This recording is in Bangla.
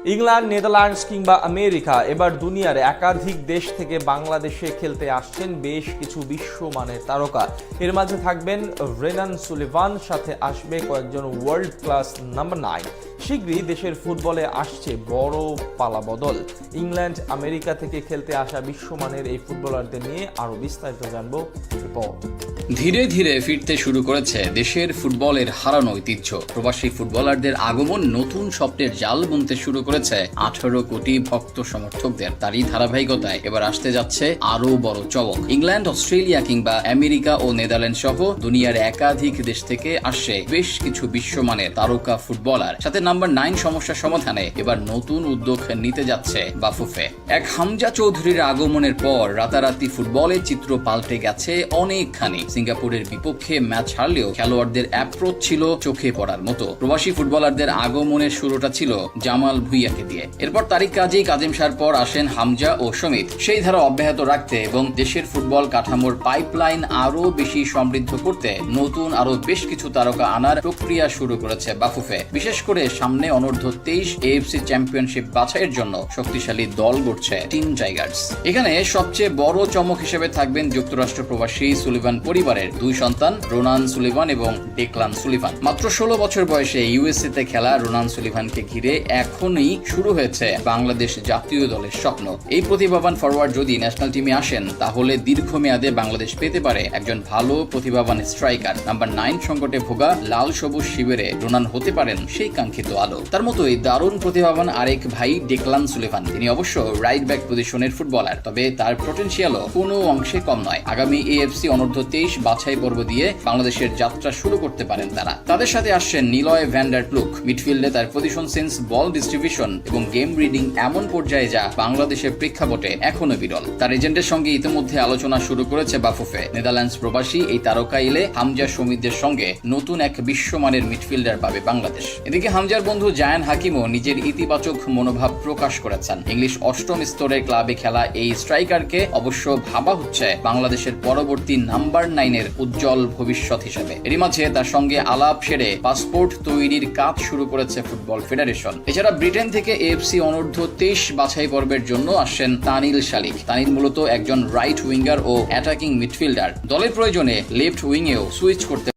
ইংল্যান্ড, নেদারল্যান্ডস কিংবা আমেরিকা, এবার দুনিয়ার একাধিক দেশ থেকে বাংলাদেশে খেলতে আসছেন বেশ কিছু বিশ্বমানের তারকা। এর মাঝে থাকবেন রেনান সুলিভান, সাথে আসবে কয়েকজন ওয়ার্ল্ড ক্লাস নাম্বার 9। শীঘ্রই দেশের ফুটবলে আসছে বড় পালাবদল। ইংল্যান্ড, আমেরিকা থেকে খেলতে আসা বিশ্বমানের এই ফুটবলারদের নিয়ে আরো বিস্তারিত জানবো রিপোর্ট। ধীরে ধীরে ফিরতে শুরু করেছে দেশের ফুটবলের হারানো ঐতিহ্য। প্রবাসী ফুটবলারদের আগমন নতুন স্বপ্নের জাল বুনতে শুরু করেছে 18 কোটি ভক্ত সমর্থকদের। তারই ধারাবাহিকতায় এবার আসতে যাচ্ছে আরো বড় চমক। ইংল্যান্ড, অস্ট্রেলিয়া কিংবা আমেরিকা ও নেদারল্যান্ড সহ দুনিয়ার একাধিক দেশ থেকে আসছে বেশ কিছু বিশ্বমানের তারকা ফুটবলার। সাথে নাম্বার 9 সমস্যা সমাধানে এবার নতুন উদ্যোগ নিতে যাচ্ছে বাফুফে। এক হামজা চৌধুরীর আগমনের পর রাতারাতি ফুটবলের চিত্র পাল্টে গেছে অনেকখানি। সিঙ্গাপুরের বিপক্ষে ম্যাচ হারলেও খেলোয়াড়দের অ্যাপ্রোচ ছিল চোখে পড়ার মতো। প্রবাসী ফুটবলারদের আগমনের শুরুটা ছিল জামাল ভুঁইয়াকে দিয়ে। এরপর তারিক কাজেম শাহর পর আসেন হামজা ও সমিত। সেই ধারা অব্যাহত রাখতে এবং দেশের ফুটবল কাঠামোর পাইপলাইন আরো বেশি সমৃদ্ধ করতে নতুন আরো বেশ কিছু তারকা আনার প্রক্রিয়া শুরু করেছে বাফুফে। বিশেষ করে সামনে অনূর্ধ্ব 23 AFC চ্যাম্পিয়নশিপ বাছাইয়ের জন্য শক্তিশালী দল গড়ছে টিম টাইগার্স। এখানে সবচেয়ে বড় চমক হিসেবে থাকবেন যুক্তরাষ্ট্র প্রবাসী সুলিভান পরিবারের 2 সন্তান রোনান সুলিভান এবং ডেকলান সুলিভান। মাত্র 16 বছর বয়সে USA তে খেলা রোনান সুলিভানকে ঘিরে এখনই শুরু হয়েছে বাংলাদেশ জাতীয় দলের স্বপ্ন। এই প্রতিভাবান ফরওয়ার্ড যদি ন্যাশনাল টিমে আসেন তাহলে দীর্ঘমেয়াদে বাংলাদেশ পেতে পারে একজন ভালো প্রতিভাবান স্ট্রাইকার। নাম্বার 9 সংকটে ভোগা লাল সবুজ শিবিরে রোনান হতে পারেন সেই কাঙ্ক্ষিত আলো। তার মতোই দারুণ প্রতিভাবান আরেক ভাই ডেকলান সুলিভান। তিনি অবশ্য রাইট ব্যাক পজিশনের ফুটবলার, তবে তার পটেনশিয়ালও কোনো অংশে কম নয়। আগামী AFC অনূর্ধ্ব 23 বাছাই পর্ব দিয়ে বাংলাদেশের যাত্রা শুরু করতে পারেন তারা। তাদের সাথে আসছেন নিলয় ভ্যান্ডার প্লুক। মিডফিল্ডে তার পজিশন সেন্স, বল ডিস্ট্রিবিউশন এবং গেম রিডিং এমন পর্যায়ে যা বাংলাদেশের প্রেক্ষাপটে এখনো বিরল। তার এজেন্টের সঙ্গে ইতিমধ্যে আলোচনা শুরু করেছে বাফুফে। নেদারল্যান্ডস প্রবাসী এই তারকা এলে হামজা সমিতদের সঙ্গে নতুন এক বিশ্বমানের মিডফিল্ডার পাবে বাংলাদেশ। এদিকে হামজার বন্ধু জায়ান হাকিমও নিজের ইতিবাচক মনোভাব প্রকাশ করেছেন। ইংলিশ 8ম স্তরের ক্লাবে খেলা এই স্ট্রাইকারকে অবশ্য ভাবা হচ্ছে বাংলাদেশের পরবর্তী নাম্বার 9 এর উজ্জ্বল ভবিষ্যৎ হিসেবে। এরই মাঝে তার সঙ্গে আলাপ সেরে পাসপোর্ট তৈরির কাজ শুরু করেছে ফুটবল ফেডারেশন। এছাড়া ব্রিটেন থেকে AFC অনূর্ধ্ব 23 বাছাই পর্বের জন্য আসছেন তানিল শালিক। তানিল মূলত একজন রাইট উইঙ্গার ও অ্যাটাকিং মিডফিল্ডার। দলের প্রয়োজনে লেফট উইংয়েও সুইচ করতে